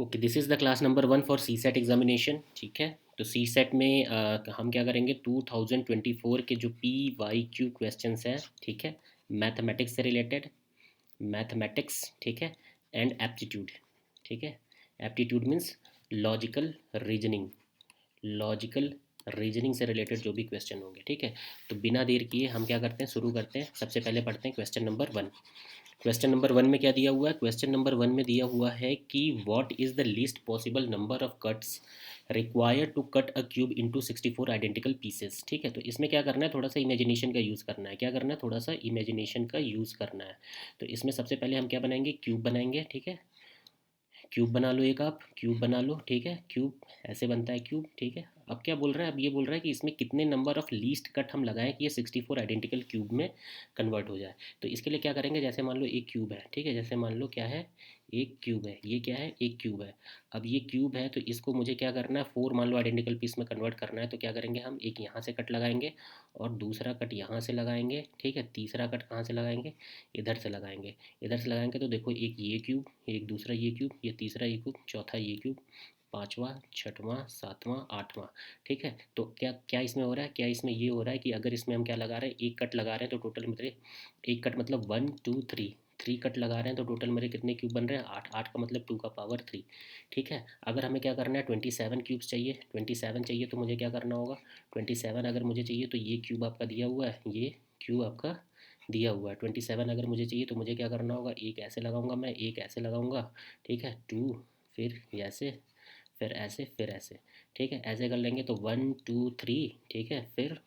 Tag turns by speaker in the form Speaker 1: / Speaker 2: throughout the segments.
Speaker 1: Okay, this is the class number 1 for CSAT examination. ठीक है, तो सी set में हम क्या करेंगे, 2024 के जो पी वाई क्यू क्वेश्चंस हैं, ठीक है, मैथमेटिक्स से रिलेटेड, मैथमेटिक्स, ठीक है, एंड एप्टीट्यूड। ठीक है, aptitude means logical reasoning, logical reasoning से रिलेटेड जो भी क्वेश्चन होंगे। ठीक है, तो बिना देर किए हम क्या करते हैं, शुरू करते हैं। सबसे पहले पढ़ते हैं क्वेश्चन नंबर 1। क्वेश्चन नंबर 1 में क्या दिया हुआ है? क्वेश्चन नंबर 1 में दिया हुआ है कि what is the least possible number of cuts required to cut a cube into 64 identical pieces. ठीक है, तो इसमें क्या करना है, थोड़ा सा इमेजिनेशन का यूज़ करना है। क्या करना है? थोड़ा सा इमेजिनेशन का यूज़ करना है। तो इसमें सबसे पहले हम क्या बनाएंगे, क्यूब बनाएंगे। ठीक है, क्यूब बना लो, एक आप क्यूब बना लो। ठीक है, क्यूब ऐसे बनता है क्यूब। ठीक है, अब क्या बोल रहा है, अब ये बोल रहा है कि इसमें कितने नंबर ऑफ लीस्ट कट हम लगाएं कि ये 64 आइडेंटिकल क्यूब में कन्वर्ट हो जाए। तो इसके लिए क्या करेंगे, जैसे मान लो एक क्यूब है। ठीक है, जैसे मान लो क्या है, एक क्यूब है, ये क्या है, एक क्यूब है। अब ये क्यूब है तो इसको मुझे क्या करना है, 4 मान लो आइडेंटिकल पीस में कन्वर्ट करना है। तो क्या करेंगे, हम एक यहाँ से कट लगाएंगे और दूसरा कट यहाँ से लगाएंगे। ठीक है, तीसरा कट कहाँ से लगाएंगे, इधर से लगाएंगे। इधर से लगाएंगे तो देखो, एक ये क्यूब, एक दूसरा ये क्यूब, ये तीसरा ये क्यूब, चौथा ये क्यूब, पाँचवा, छठवां, सातवां, आठवां। ठीक है, तो क्या क्या इसमें हो रहा है, क्या इसमें ये हो रहा है कि अगर इसमें हम क्या लगा रहे हैं, एक कट लगा रहे हैं तो टोटल मेरे, एक कट मतलब 1 2 3, 3 कट लगा रहे हैं तो टोटल मेरे कितने क्यूब बन रहे हैं, 8। 8 का मतलब 2 का पावर 3। ठीक है, अगर हमें क्या करना है, 27 क्यूब्स चाहिए। 27 चाहिए तो मुझे क्या करना होगा, 27 अगर मुझे चाहिए तो ये क्यूब आपका दिया हुआ है, ये क्यूब आपका दिया हुआ है। 27 अगर मुझे चाहिए तो मुझे क्या करना होगा, एक ऐसे लगाऊंगा मैं, एक ऐसे लगाऊंगा। ठीक है, 2, फिर ऐसे, फिर ऐसे, फिर ऐसे। ठीक है, ऐसे कर लेंगे तो 1 2 3। ठीक है, फिर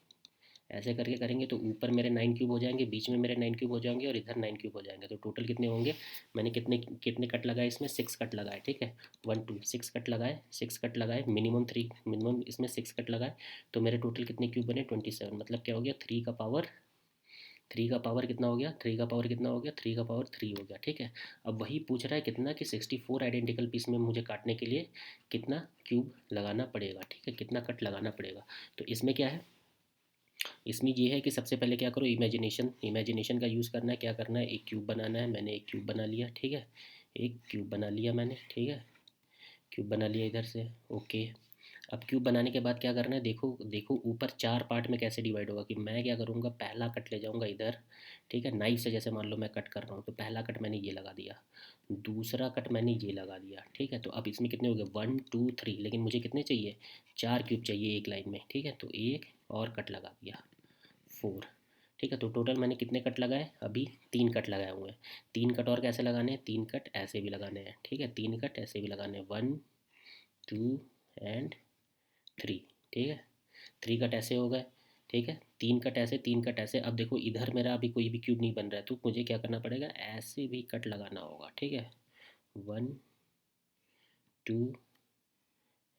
Speaker 1: ऐसे करके करेंगे तो ऊपर मेरे 9 क्यूब हो जाएंगे, बीच में मेरे 9 क्यूब हो जाएंगे और इधर 9 क्यूब हो जाएंगे। तो टोटल कितने होंगे, मैंने कितने कितने कट लगाए इसमें, 6 कट लगाए। ठीक है, 1 2 6 कट लगाए, 6 कट लगाए, मिनिमम 3, मिनिमम इसमें 6 कट लगाए। तो मेरे टोटल कितने क्यूब बने, 27। मतलब क्या हो गया, 3 का पावर कितना हो गया, 3 का पावर कितना हो गया, 3 का पावर 3 हो गया। ठीक है, अब वही पूछ रहा है कितना, कि 64 आइडेंटिकल पीस में मुझे काटने के लिए कितना क्यूब लगाना पड़ेगा। ठीक है, कितना कट लगाना पड़ेगा। तो इसमें क्या है, इसमें ये है कि सबसे पहले क्या करो, इमेजिनेशन, इमेजिनेशन का यूज़ करना है। क्या करना है, एक क्यूब बनाना है। मैंने एक क्यूब बना लिया। ठीक है, एक क्यूब बना लिया मैंने। ठीक है, क्यूब बना लिया इधर से। ओके, अब क्यूब बनाने के बाद क्या करना है, देखो देखो ऊपर 4 पार्ट में कैसे डिवाइड होगा, कि मैं क्या करूँगा, पहला कट ले जाऊँगा इधर। ठीक है, नाइफ से जैसे मान लो मैं कट कर रहा हूँ, तो पहला कट मैंने ये लगा दिया, दूसरा कट मैंने ये लगा दिया। ठीक है, तो अब इसमें कितने हो गए, 1 2 3, लेकिन मुझे कितने चाहिए, 4 क्यूब चाहिए एक लाइन में। ठीक है, तो एक और कट लगा दिया, 4। ठीक है, तो टोटल मैंने कितने कट लगाए, अभी 3 कट लगाए हुए हैं। 3 कट और कैसे लगाने हैं, 3 कट ऐसे भी लगाने हैं। ठीक है, 3 कट ऐसे भी लगाने हैं, 1 2 एंड 3। ठीक है, 3 कट ऐसे हो गए। ठीक है, 3 कट ऐसे, 3 कट ऐसे। अब देखो इधर मेरा अभी कोई भी क्यूब नहीं बन रहा है, तो मुझे क्या करना पड़ेगा, ऐसे भी कट लगाना होगा। ठीक है, 1 2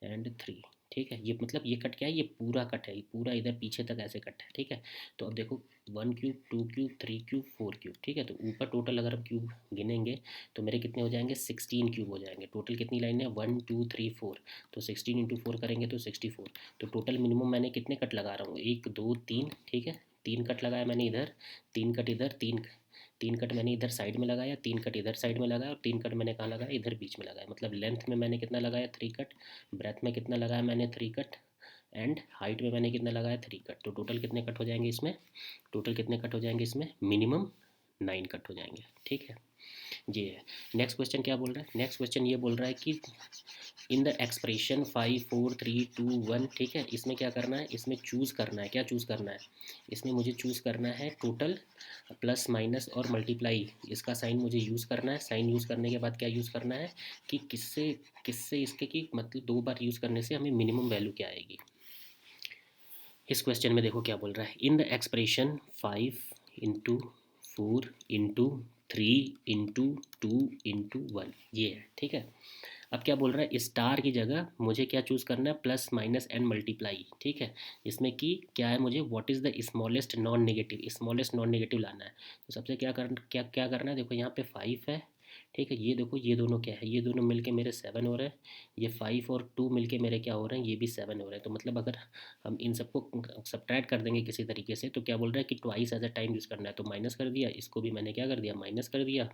Speaker 1: एंड 3। ठीक है, ये मतलब ये कट क्या है, ये पूरा कट है, ये पूरा इधर पीछे तक ऐसे कट है। ठीक है, तो अब देखो, 1 क्यूब 2 क्यूब 3 क्यूब 4 क्यूब। ठीक है, तो ऊपर टोटल अगर हम क्यूब गिनेंगे तो मेरे कितने हो जाएंगे, 16 क्यूब हो जाएंगे। टोटल कितनी लाइन है, 1 2 3 4, तो 16 × 4 करेंगे तो 64। तो टोटल मिनिमम मैंने कितने कट लगा रहा हूँ, 1 2 3। ठीक है, 3 कट लगाया मैंने इधर, 3 कट इधर, 3 कट मैंने इधर साइड में लगाया, 3 कट इधर साइड में लगाया और 3 कट मैंने कहाँ लगाया, इधर बीच में लगाया। मतलब लेंथ में मैंने कितना लगाया, 3 कट, ब्रेथ में कितना लगाया मैंने, 3 कट, एंड हाइट में मैंने कितना लगाया, 3 कट। तो टोटल कितने कट हो जाएंगे इसमें, टोटल कितने कट हो जाएंगे इसमें, मिनिमम 9 कट हो जाएंगे। ठीक है, ये है। नेक्स्ट क्वेश्चन क्या बोल रहा है, नेक्स्ट क्वेश्चन ये बोल रहा है कि इन द एक्सप्रेशन 5 4 3 2 1। ठीक है, इसमें क्या करना है, इसमें चूज़ करना है। क्या चूज़ करना है, इसमें मुझे चूज़ करना है टोटल, प्लस माइनस और मल्टीप्लाई, इसका साइन मुझे यूज़ करना है। साइन यूज़ करने के बाद क्या यूज़ करना है, कि किससे किससे इसके, की मतलब 2 बार यूज़ करने से हमें मिनिमम वैल्यू क्या आएगी। इस क्वेश्चन में देखो क्या बोल रहा है, इन द एक्सप्रेशन 5 × 4 × 3 × 2 × 1, ये है। ठीक है, अब क्या बोल रहा है, स्टार की जगह मुझे क्या चूज़ करना है, प्लस माइनस एंड मल्टीप्लाई। ठीक है, इसमें कि क्या है, मुझे what is the smallest non negative, smallest non negative लाना है। तो सबसे क्या करना है, देखो यहाँ पे 5 है। ठीक है, ये देखो ये दोनों क्या है, ये दोनों मिलके मेरे 7 हो रहे हैं। ये 5 और 2 मिलके मेरे क्या हो रहे हैं, ये भी 7 हो रहे हैं। तो मतलब अगर हम इन सबको सब्ट्रैक्ट कर देंगे किसी तरीके से, तो क्या बोल रहा है कि twice as a time use करना है। तो माइनस कर दिया, इसको भी मैंने क्या कर दिया, माइनस कर दिया।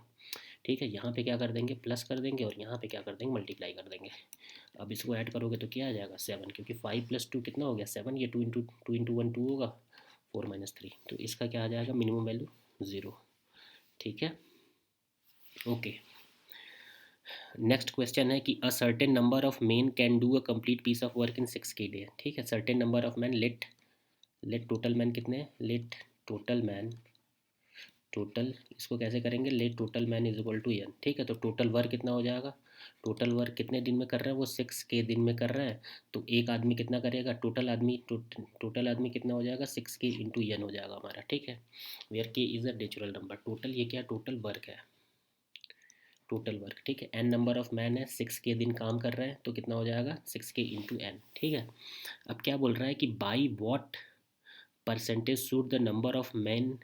Speaker 1: ठीक है, यहाँ पे क्या कर देंगे, प्लस कर देंगे, और यहाँ पे क्या कर देंगे, मल्टीप्लाई कर देंगे। अब इसको ऐड करोगे तो क्या आ जाएगा, 7, क्योंकि 5 + 2 कितना हो गया, 7, ये 2 × 1 2 होगा, 4 - 3, तो इसका क्या आ जाएगा, मिनिमम वैल्यू 0। ठीक है, ओके। नेक्स्ट क्वेश्चन है कि a certain number of men can do a complete piece of work in 6 के डे। ठीक है, certain number of man, let total man कितने, लेट टोटल मैन, टोटल इसको कैसे करेंगे, let total man is equal to N. ठीक है, तो टोटल वर्क कितना हो जाएगा, टोटल वर्क कितने दिन में कर रहा है वो, 6 के दिन में कर रहा है, तो एक आदमी कितना करेगा, टोटल आदमी कितना हो जाएगा, 6 के इंटू एन हो जाएगा हमारा। ठीक है, वेयर के is a natural number, total ये क्या, टोटल वर्क है, टोटल वर्क। ठीक है, एन नंबर ऑफ मैन है, 6 के दिन काम कर रहे हैं, तो कितना हो जाएगा, 6 के इंटू एन। ठीक है, अब क्या बोल रहा है कि by what percentage should the number of man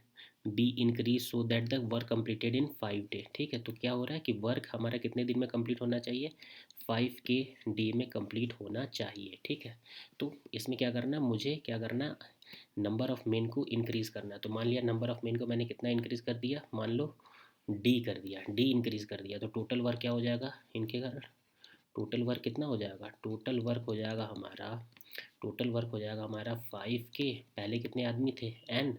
Speaker 1: be increase so that the work completed in 5 day. ठीक है, तो क्या हो रहा है कि वर्क हमारा कितने दिन में कंप्लीट होना चाहिए, 5 के डे में कंप्लीट होना चाहिए। ठीक है, तो इसमें क्या करना, मुझे क्या करना, नंबर ऑफ मेन को इंक्रीज़ करना है। तो मान लिया नंबर ऑफ मेन को मैंने कितना इंक्रीज़ कर दिया, मान लो डी कर दिया, डी इंक्रीज़ कर दिया, तो टोटल वर्क क्या हो जाएगा इनके कारण, टोटल वर्क कितना हो जाएगा, टोटल वर्क हो जाएगा हमारा, टोटल वर्क हो जाएगा हमारा 5 के, पहले कितने आदमी थे, एन,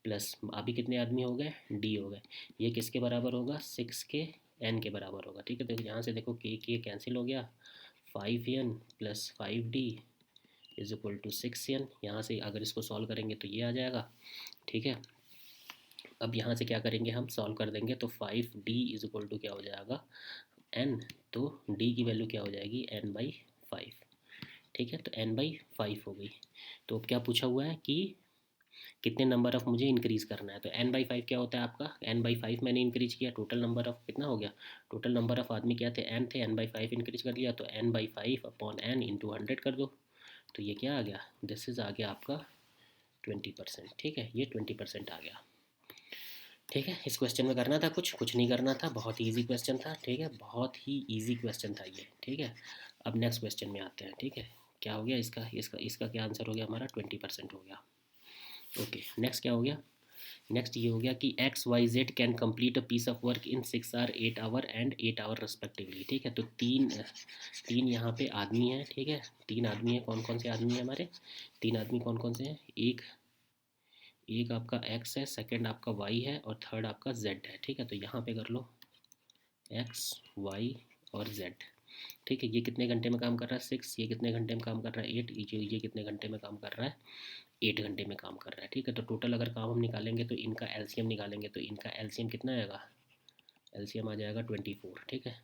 Speaker 1: प्लस अभी कितने आदमी हो गए, डी हो गए, ये किसके बराबर होगा, 6 के एन के बराबर होगा। ठीक है, तो यहाँ से देखो के कैंसिल हो गया, 5n plus 5d is equal to 6n, यहाँ से अगर इसको सॉल्व करेंगे तो ये आ जाएगा। ठीक है, अब यहाँ से क्या करेंगे, हम सॉल्व कर देंगे, तो 5d इज इक्वल टू क्या हो जाएगा, n, तो d की वैल्यू क्या हो जाएगी, n/5। ठीक है, तो n/5 हो गई। तो अब क्या पूछा हुआ है कि कितने नंबर ऑफ़ मुझे इंक्रीज़ करना है, तो n/5 क्या होता है आपका, n/5 मैंने इंक्रीज़ किया, टोटल नंबर ऑफ़ कितना हो गया, टोटल नंबर ऑफ़ आदमी क्या थे, n थे, n/5 इंक्रीज़ कर दिया, तो n/5 अपॉन n इंटू 100 कर दो, तो ये क्या आ गया, दिस इज़ आ गया आपका 20%। ठीक है, ये 20% आ गया। ठीक है, इस क्वेश्चन में करना था कुछ नहीं करना था, बहुत ही ईजी क्वेश्चन था। ठीक है, बहुत ही ईजी क्वेश्चन था ये। ठीक है, अब नेक्स्ट क्वेश्चन में आते हैं। ठीक है, क्या हो गया इसका, इसका क्या आंसर हो गया हमारा, 20% हो गया। ओके, नेक्स्ट क्या हो गया, नेक्स्ट ये हो गया कि XYZ can complete a piece of work in 6 hour 8 hour and 8 hour respectively. ठीक है, तो तीन यहाँ पे आदमी हैं। ठीक है, 3 आदमी हैं, कौन कौन से आदमी हैं हमारे, 3 आदमी कौन कौन से हैं, एक एक आपका X है, सेकंड आपका Y है, और थर्ड आपका Z है। ठीक है, तो यहाँ पे कर लो X, Y और Z। ठीक है, ये कितने घंटे में काम कर रहा है, 6, ये कितने घंटे में काम कर रहा है, 8, ये कितने घंटे में काम कर रहा है, 8 घंटे में काम कर रहा है। ठीक है, तो टोटल अगर काम हम निकालेंगे तो इनका एलसीएम निकालेंगे, तो इनका एलसीएम कितना आएगा, एलसीएम आ जाएगा 24। ठीक है,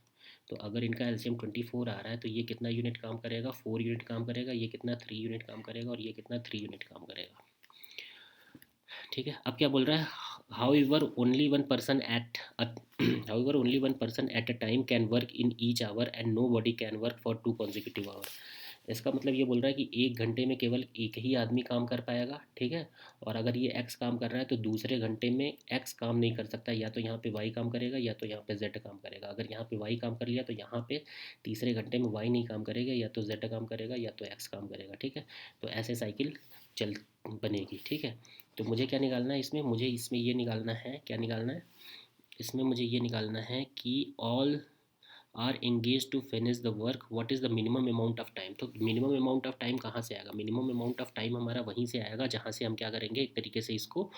Speaker 1: तो अगर इनका एलसीएम 24 आ रहा है तो ये कितना यूनिट काम करेगा, 4 यूनिट काम करेगा, ये कितना 3 यूनिट काम करेगा, और ये कितना 3 यूनिट काम करेगा। ठीक है, अब क्या बोल रहा है, however only one person at a however only one person at a time can work in each hour and nobody can work for 2 consecutive hour। इसका मतलब ये बोल रहा है कि एक घंटे में केवल एक ही आदमी काम कर पाएगा। ठीक है, और अगर ये एक्स काम कर रहा है तो दूसरे घंटे में एक्स काम नहीं कर सकता, या तो यहाँ पे वाई काम करेगा या तो यहाँ पे जेड काम करेगा। अगर यहाँ पे वाई काम कर लिया तो यहाँ पे तीसरे घंटे में वाई नहीं काम करेगा, या तो जेड काम करेगा या तो एक्स काम करेगा। ठीक है, तो ऐसे साइकिल चल बनेगी। ठीक है, तो मुझे क्या निकालना है इसमें, मुझे इसमें ये निकालना है, क्या निकालना है इसमें, मुझे ये निकालना है कि all are engage to finish the work, what is the minimum amount of time. तो मिनिमम अमाउंट ऑफ टाइम कहाँ से आएगा, मिनिमम अमाउंट ऑफ टाइम हमारा वहीं से आएगा जहाँ से हम क्या करेंगे, एक तरीके से इसको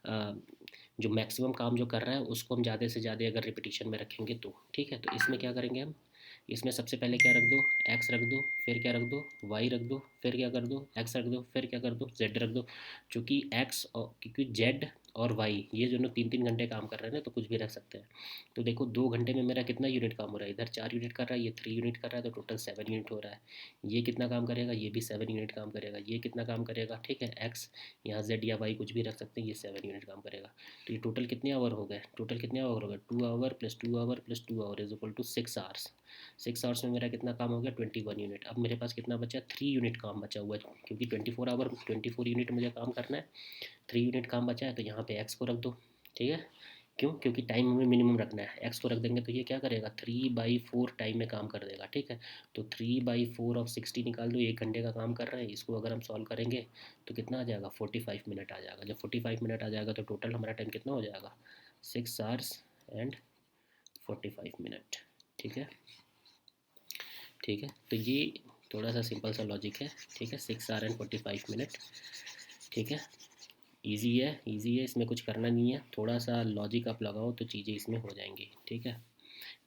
Speaker 1: जो मैक्सिमम काम जो कर रहा है उसको हम ज़्यादा से ज़्यादा अगर रिपीटिशन में रखेंगे तो। ठीक है, तो इसमें क्या करेंगे हम, इसमें सबसे पहले क्या रख दो, एक्स रख दो, फिर क्या रख दो, वाई रख दो, फिर क्या कर दो, एक्स रख दो, फिर क्या कर दो, जेड रख दो। चूँकि एक्स और क्योंकि जेड और वाई ये दोनों 3 3 घंटे काम कर रहे हैं ना, तो कुछ भी रख सकते हैं। तो देखो 2 घंटे में मेरा कितना यूनिट काम हो रहा है, इधर 4 यूनिट कर रहा है, ये 3 यूनिट कर रहा है, तो टोटल 7 यूनिट हो रहा है। ये कितना काम करेगा, ये भी 7 यूनिट काम करेगा, ये कितना काम करेगा। ठीक है, एक्स यहाँ जेड या वाई कुछ भी रख सकते हैं, ये 7 यूनिट काम करेगा। तो ये टोटल कितने आवर हो गए, टोटल कितने आवर हो गए, 2 hour plus 2 hour plus 2 hour is equal to 6 hours. 6 hours में मेरा कितना काम हो गया, 21 यूनिट। अब मेरे पास कितना बचा, 3 यूनिट काम बचा हुआ है, क्योंकि 24 आवर 24 यूनिट मुझे काम करना है, 3 यूनिट काम बचा है, तो यहाँ पे एक्स को रख दो। ठीक है, क्यों, क्योंकि टाइम हमें मिनिमम रखना है, एक्स को रख देंगे तो ये क्या करेगा, 3/4 टाइम में काम कर देगा। ठीक है, तो 3/4 ऑफ 60 निकाल दो, 1 घंटे का काम कर रहा है, इसको अगर हम सॉल्व करेंगे तो कितना आ जाएगा, 45 मिनट आ जाएगा। जब 45 मिनट आ जाएगा तो टोटल हमारा टाइम कितना हो जाएगा, 6 आवर्स एंड 45 मिनट। ठीक है, ठीक है, तो ये थोड़ा सा सिंपल सा लॉजिक है। ठीक है, 6 आवर एंड 45 मिनट। ठीक है, इजी है, इजी है, इसमें कुछ करना नहीं है, थोड़ा सा लॉजिक आप लगाओ तो चीज़ें इसमें हो जाएंगी। ठीक है,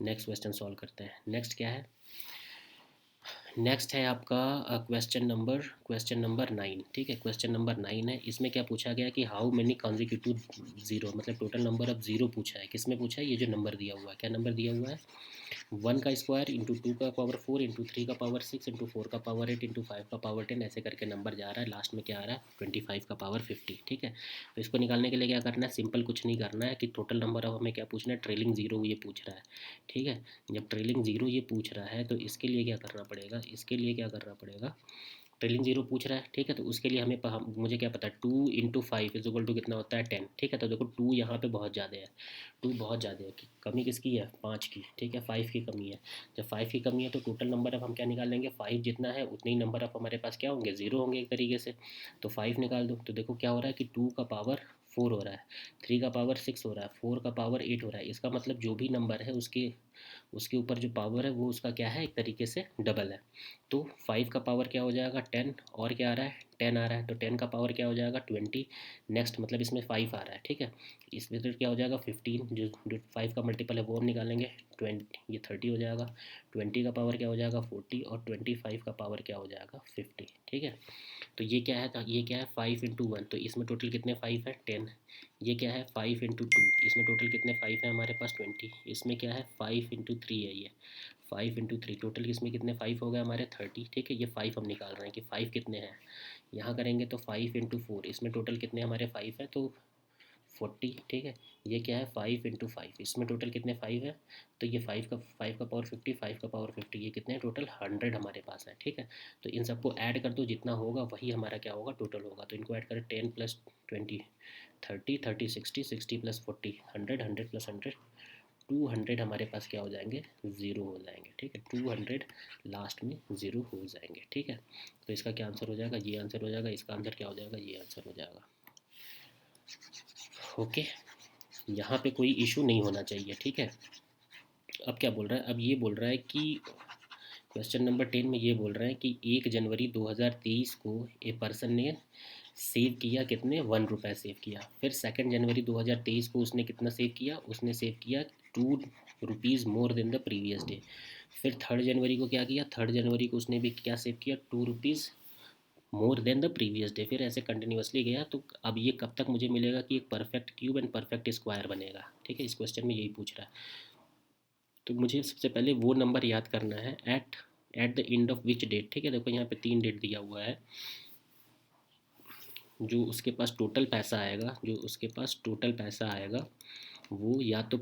Speaker 1: नेक्स्ट क्वेश्चन सॉल्व करते हैं। नेक्स्ट क्या है? नेक्स्ट है आपका क्वेश्चन नंबर 9। ठीक है, क्वेश्चन नंबर 9 है। इसमें क्या पूछा गया कि हाउ मेनी कॉन्जिक्यूटिव ज़ीरो, मतलब टोटल नंबर ऑफ ज़ीरो पूछा है। किसमें पूछा है? ये जो नंबर दिया हुआ है, क्या नंबर दिया हुआ है? 1 का स्क्वायर इंटू 2 का पावर 4 इंटू 3 का पावर 6 इंटू 4 का पावर 8 इंटू 5 का पावर 10, ऐसे करके नंबर जा रहा है। लास्ट में क्या आ रहा है? 25 का पावर 50। ठीक है, तो इसको निकालने के लिए क्या करना है? सिंपल कुछ नहीं करना है कि टोटल नंबर ऑफ हमें क्या पूछना है? ट्रेलिंग ज़ीरो ये पूछ रहा है। ठीक है, जब ट्रेलिंग ज़ीरो ये पूछ रहा है तो इसके लिए क्या करना पड़ेगा? इसके लिए क्या करना पड़ेगा? ट्रेलिंग जीरो पूछ रहा है। ठीक है, तो उसके लिए मुझे क्या पता है? 2 × 5 = कितना होता है? 10। ठीक है, तो देखो 2 यहाँ पे बहुत ज़्यादा है, 2 बहुत ज़्यादा है। कमी किसकी है? 5 की। ठीक है, 5 की कमी है। जब 5 की कमी है तो टोटल नंबर ऑफ हम क्या निकाल लेंगे? 5 जितना है उतने ही नंबर ऑफ हमारे पास क्या होंगे? ज़ीरो होंगे एक तरीके से। तो 5 निकाल दो, तो देखो क्या हो रहा है कि 2 का पावर 4 हो रहा है, 3 का पावर 6 हो रहा है, 4 का पावर 8 हो रहा है। इसका मतलब जो भी नंबर है उसके उसके ऊपर जो पावर है वो उसका क्या है? एक तरीके से डबल है। तो 5 का पावर क्या हो जाएगा? 10, और क्या आ रहा है? 10 आ रहा है, तो 10 का पावर क्या हो जाएगा? 20। नेक्स्ट मतलब इसमें 5 आ रहा है। ठीक है, इसमें तो क्या हो जाएगा? 15, जो 5 का मल्टीपल है वो हम निकालेंगे। 20, ये 30 हो जाएगा। 20 का पावर क्या हो जाएगा? 40, और 25 का पावर क्या हो जाएगा? 50। ठीक है, तो ये क्या है? ये क्या है? 5 × 1, तो इसमें टोटल कितने 5 है? 10। ये क्या है? 5 × 2, इसमें टोटल कितने 5 है हमारे पास? 20। इसमें क्या है? 5 × 3 है ये, 5 × 3, टोटल इसमें कितने 5 हो गए हमारे? 30। ठीक है, ये 5 हम निकाल रहे हैं कि 5 कितने हैं। यहाँ करेंगे तो 5 × 4, इसमें टोटल कितने हमारे 5 है? तो 40। ठीक है, ये क्या है? 5 × 5, इसमें टोटल कितने 5 है? तो ये 5 का पावर 50, 5 का पावर 50, ये कितने टोटल? 100 हमारे पास है। ठीक है, तो इन सबको ऐड कर दो, जितना होगा वही हमारा क्या होगा? टोटल होगा। तो इनको ऐड करें, 10 + 20 30, 30 60, 60 + 40 100, 100 + 100 200 हमारे पास क्या हो जाएंगे? ज़ीरो हो जाएंगे। ठीक है, 200 लास्ट में ज़ीरो हो जाएंगे। ठीक है, तो इसका क्या आंसर हो जाएगा? ये आंसर हो जाएगा। इसका आंसर क्या हो जाएगा? ये आंसर हो जाएगा। ओके, यहाँ पे कोई इशू नहीं होना चाहिए। ठीक है, अब क्या बोल रहा है? अब ये बोल रहा है कि क्वेश्चन नंबर 10 में ये बोल रहे हैं कि 1 जनवरी 2023 को ए पर्सन ने सेव किया कितने? 1 रुपये सेव किया। फिर 2 जनवरी 2023 को उसने कितना सेव किया? उसने सेव किया 2 rupees more than the previous day. फिर 3 जनवरी को क्या किया? 3 जनवरी को उसने भी क्या सेव किया? 2 rupees more than the previous day. फिर ऐसे कंटिन्यूसली गया। तो अब ये कब तक मुझे मिलेगा कि एक perfect cube and perfect square बनेगा? ठीक है, इस क्वेश्चन में यही पूछ रहा है। तो मुझे सबसे पहले वो नंबर याद करना है, at the end of which date. ठीक है, देखो यहाँ पे 3 डेट दिया हुआ है। जो उसके पास टोटल पैसा आएगा, वो या तो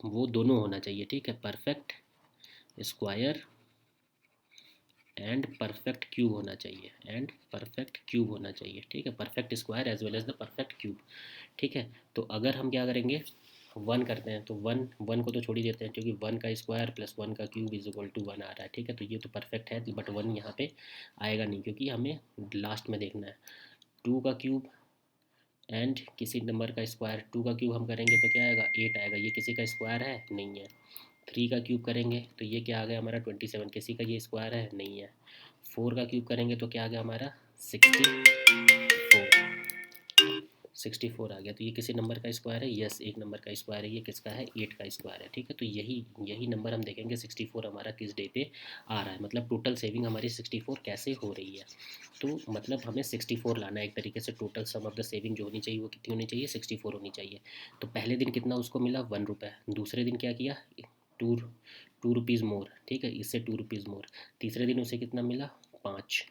Speaker 1: वो दोनों होना चाहिए। ठीक है, perfect square and perfect cube होना चाहिए, ठीक है, perfect square as well as the perfect cube. ठीक है, तो अगर हम क्या करेंगे? 1 करते हैं तो 1 को तो छोड़ ही देते हैं, क्योंकि 1 का स्क्वायर प्लस 1 का क्यूब = 1 आ रहा है। ठीक है, तो ये तो परफेक्ट है, बट 1 यहाँ पे आएगा नहीं, क्योंकि हमें लास्ट में देखना है। 2 का क्यूब एंड किसी नंबर का स्क्वायर, 2 का क्यूब हम करेंगे तो क्या आएगा? 8 आएगा। ये किसी का स्क्वायर है? नहीं है। 3 का क्यूब करेंगे तो ये क्या आ गया हमारा? 27। किसी का ये स्क्वायर है? नहीं है। 4 का क्यूब करेंगे तो क्या आ गया हमारा? 64 आ गया। तो ये किसी नंबर का स्क्वायर है? यस, एक नंबर का स्क्वायर है। ये किसका है? 8 का स्क्वायर है। ठीक है, तो यही यही नंबर हम देखेंगे 64 हमारा किस डे पे आ रहा है, मतलब टोटल सेविंग हमारी 64 कैसे हो रही है। तो मतलब हमें 64 लाना है एक तरीके से। Total sum of the saving जो होनी चाहिए वो कितनी होनी चाहिए? 64 होनी चाहिए। तो पहले दिन कितना उसको मिला? 1 रुपये। दूसरे दिन क्या किया? To 2 rupees more. ठीक है, इससे 2 रुपीज़ मोर। तीसरे दिन उसे कितना मिला? 5।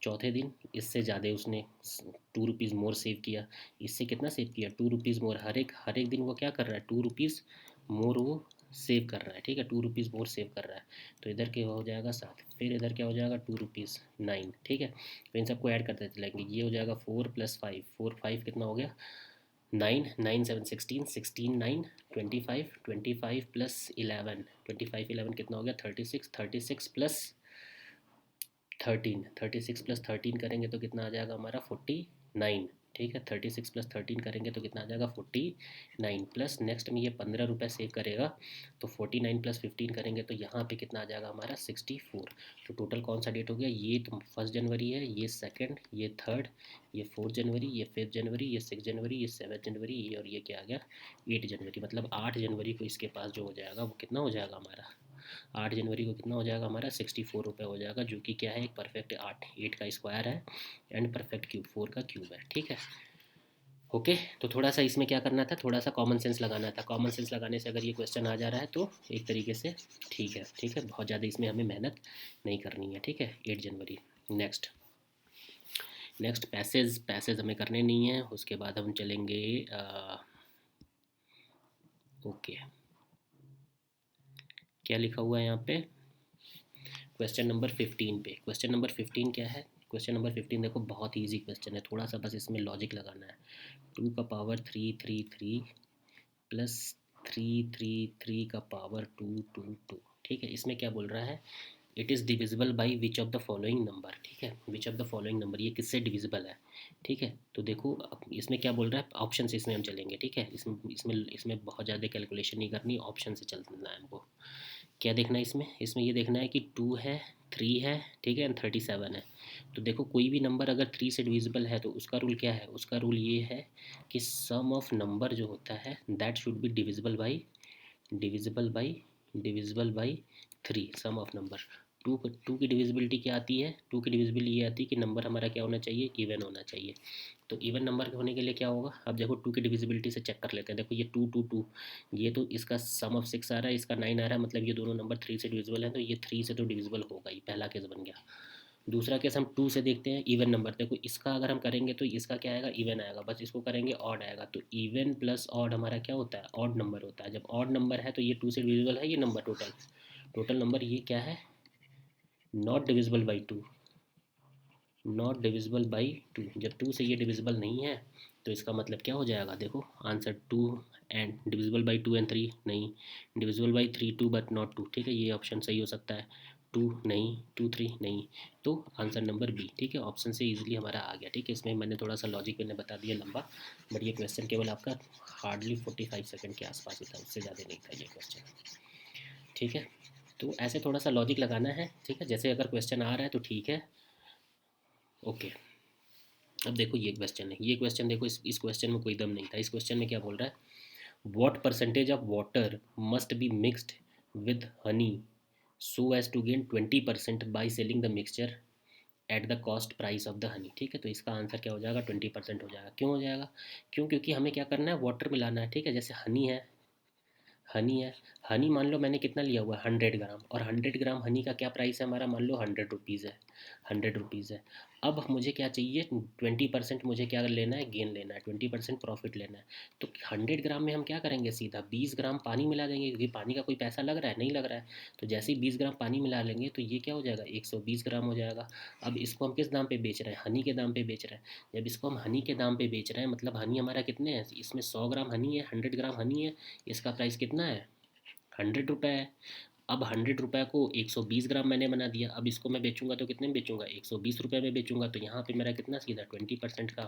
Speaker 1: चौथे दिन इससे ज़्यादा उसने 2 रुपीज़ मोर सेव किया। इससे कितना सेव किया? 2 रुपीज़ मोर। हर एक दिन वो क्या कर रहा है? 2 रुपीज़ मोर वो सेव कर रहा है। ठीक है, 2 रुपीज़ मोर सेव कर रहा है। तो इधर क्या हो जाएगा? 7। फिर इधर क्या हो जाएगा? 2 रुपीज़ 9। ठीक है, तो इन सबको ऐड करते चलेंगे। ये हो जाएगा 4 + 5, 4 5 कितना हो गया? 9, 9 7 16, 16 9 25, 25 + 11, 25 11 कितना हो गया? 36, 36 + 13, 36 + 13 करेंगे तो कितना आ जाएगा हमारा? 49। ठीक है। 36 प्लस 13 करेंगे तो कितना आ जाएगा 49, प्लस नेक्स्ट में ये 15 रुपये सेव करेगा तो 49 प्लस 15 करेंगे तो यहाँ पे कितना आ जाएगा हमारा 64। तो टोटल कौन सा डेट हो गया, ये तो 1 जनवरी है, ये 2nd, ये 3rd, ये 4 जनवरी, ये 5 जनवरी, ये 6 जनवरी, ये 7 जनवरी, ये और ये क्या आ गया 8 जनवरी। मतलब 8 जनवरी को इसके पास जो हो जाएगा वो कितना हो जाएगा हमारा, 8 जनवरी को कितना हो जाएगा हमारा 64 रुपये हो जाएगा, जो कि क्या है एक परफेक्ट 8 का स्क्वायर है एंड परफेक्ट क्यूब 4 का क्यूब है। ठीक है, ओके। तो थोड़ा सा इसमें क्या करना था, थोड़ा सा कॉमन सेंस लगाना था। कॉमन सेंस लगाने से अगर ये क्वेश्चन आ जा रहा है तो एक तरीके से ठीक है, ठीक है, बहुत ज़्यादा इसमें हमें मेहनत नहीं करनी है। ठीक है, 8 जनवरी। नेक्स्ट नेक्स्ट पैसेज, पैसेज हमें करने नहीं है। उसके बाद हम चलेंगे ओके, क्या लिखा हुआ है यहाँ पे क्वेश्चन नंबर 15 पे। क्वेश्चन नंबर 15 क्या है, क्वेश्चन नंबर 15 देखो बहुत ईजी क्वेश्चन है, थोड़ा सा बस इसमें लॉजिक लगाना है। 2 का पावर 3 प्लस 3 का पावर 2 ठीक है। इसमें क्या बोल रहा है, it is divisible by which of the following number. ठीक है, which of the following number, ये किससे डिविजिबल है। ठीक है, तो देखो अब इसमें क्या बोल रहा है, ऑप्शन से इसमें हम चलेंगे। ठीक है, इसमें बहुत ज़्यादा कैलकुलेशन नहीं करनी, ऑप्शन से चलना है हमको। क्या देखना है इसमें, इसमें ये देखना है कि 2 है, 3 है, ठीक है, एंड 37 है। तो देखो कोई भी नंबर अगर 3 से डिविजिबल है तो उसका रूल क्या है, उसका रूल ये है कि सम ऑफ नंबर जो होता है that should be divisible by divisible by 3, sum of number. Two की डिविजिबिलिटी क्या आती है, टू की डिविजिबिलिटी ये आती है कि नंबर हमारा क्या होना चाहिए, इवन होना चाहिए। तो इवन नंबर होने के लिए क्या होगा, अब देखो टू की डिविजिबिलिटी से चेक कर लेते हैं। देखो ये 2 ये तो इसका सम ऑफ 6 आ रहा है, इसका 9 आ रहा है, मतलब ये दोनों नंबर 3 से डिविजिबल है, तो ये 3 से तो डिविजिबल होगा ही, पहला केस बन गया। दूसरा केस हम 2 से देखते हैं, इवन नंबर। देखो इसका अगर हम करेंगे तो इसका क्या आएगा, इवन आएगा, बस इसको करेंगे ऑड आएगा। तो इवन प्लस ऑड हमारा क्या होता है, ऑड नंबर होता है। जब ऑड नंबर है तो ये 2 से डिविजिबल है, ये नंबर टोटल टोटल नंबर ये क्या है, not divisible by 2, not divisible by 2। जब 2 से ये डिविजिबल नहीं है तो इसका मतलब क्या हो जाएगा, देखो answer 2 and divisible by 2 and 3 नहीं, डिविजिबल बाई 3 2 बट नॉट 2। ठीक है, ये ऑप्शन सही हो सकता है, 2 नहीं, 2 3 नहीं, तो आंसर नंबर बी। ठीक है, ऑप्शन से इजीली हमारा आ गया। ठीक है, इसमें मैंने थोड़ा सा लॉजिक मैंने बता दिया लंबा, बट ये क्वेश्चन केवल आपका हार्डली 45 सेकंड के आसपास ही था, उससे ज़्यादा नहीं था ये क्वेश्चन। ठीक है, तो ऐसे थोड़ा सा लॉजिक लगाना है। ठीक है, जैसे अगर क्वेश्चन आ रहा है तो ठीक है, ओके। अब देखो ये क्वेश्चन है, ये क्वेश्चन देखो, इस क्वेश्चन में कोई दम नहीं था। इस क्वेश्चन में क्या बोल रहा है, what percentage of water must be mixed with honey so as to gain 20% by selling the mixture at the cost price of the honey. ठीक है, तो इसका आंसर क्या हो जाएगा, 20% हो जाएगा। क्यों हो जाएगा, क्यों, क्योंकि हमें क्या करना है, वाटर मिलाना है। ठीक है, जैसे हनी है, हनी है, हनी मान लो मैंने कितना लिया हुआ है 100 ग्राम, और 100 ग्राम हनी का क्या प्राइस है हमारा, मान लो 100 रुपीज़ है, 100 रुपीज़ है। अब मुझे क्या चाहिए, 20% मुझे क्या लेना है, गेन लेना है, 20% प्रॉफिट लेना है। तो 100 ग्राम में हम क्या करेंगे, सीधा 20 ग्राम पानी मिला देंगे, क्योंकि पानी का कोई पैसा लग रहा है, नहीं लग रहा है। तो जैसे ही 20 ग्राम पानी मिला लेंगे तो ये क्या हो जाएगा, 120 ग्राम हो जाएगा। अब इसको हम किस दाम पे बेच रहे हैं, हनी के दाम पे बेच रहे हैं। जब इसको हम हनी के दाम पे बेच रहे हैं, मतलब हनी हमारा कितने हैं, इसमें 100 ग्राम हनी है, 100 ग्राम हनी है, इसका प्राइस कितना है, 100 रुपये है। अब 100 रुपये को 120 ग्राम मैंने बना दिया, अब इसको मैं बेचूंगा तो कितने में बेचूंगा, 120 रुपये में बेचूंगा। तो यहाँ पे मेरा कितना सीधा 20% का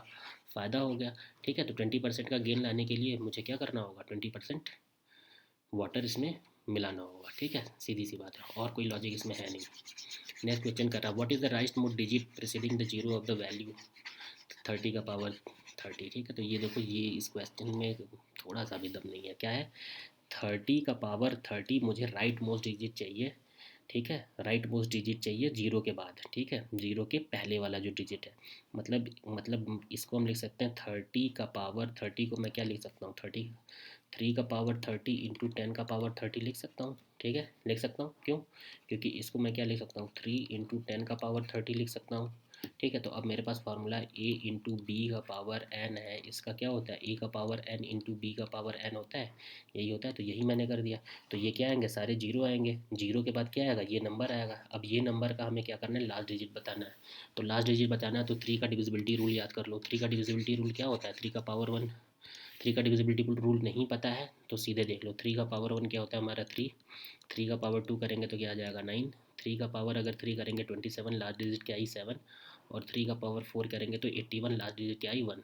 Speaker 1: फ़ायदा हो गया। ठीक है, तो 20% का गेन लाने के लिए मुझे क्या करना होगा, 20% वाटर इसमें मिलाना होगा। ठीक है, सीधी सी बात है, और कोई लॉजिक इसमें है नहीं। नेक्स्ट क्वेश्चन कर रहा, what is the right mode digit preceding the zero of the value 30 का पावर 30। ठीक है, तो ये देखो ये इस क्वेश्चन में थोड़ा सा भी दम नहीं है। क्या है, 30 का पावर 30 मुझे राइट मोस्ट डिजिट चाहिए। ठीक है, राइट मोस्ट डिजिट चाहिए जीरो के बाद। ठीक है, जीरो के पहले वाला जो डिजिट है, मतलब इसको हम लिख सकते हैं 30 का पावर 30 को मैं क्या लिख सकता हूँ, 3 का पावर 30 इंटू 10 का पावर 30 लिख सकता हूँ। ठीक है, लिख सकता हूँ, क्यों, क्योंकि इसको मैं क्या लिख सकता हूँ, 3 इंटू 10 का पावर 30 लिख सकता हूँ। ठीक है, तो अब मेरे पास फार्मूला ए इंटू बी का पावर एन है, इसका क्या होता है, ए का पावर एन इंटू बी का पावर एन होता है, यही होता है। तो यही मैंने कर दिया। तो ये क्या आएंगे, सारे जीरो आएंगे, जीरो के बाद क्या आएगा, ये नंबर आएगा। अब ये नंबर का हमें क्या करना है, लास्ट डिजिट बताना है। तो लास्ट डिजिट बताना है तो 3 का डिविजिबिलिटी रूल याद कर लो। 3 का डिविजिबिलिटी रूल क्या होता है, 3 का पावर 1। 3 का डिविजिबिलिटी रूल नहीं पता है तो सीधे देख लो, 3 का पावर 1 क्या होता है हमारा 3, 3 का पावर 2 करेंगे तो क्या आ जाएगा 9, 3 का पावर अगर 3 करेंगे 27, लास्ट डिजिट क्या आई 7, और 3 का पावर 4 करेंगे तो 81, लास्ट डिजिट क्या आई 1।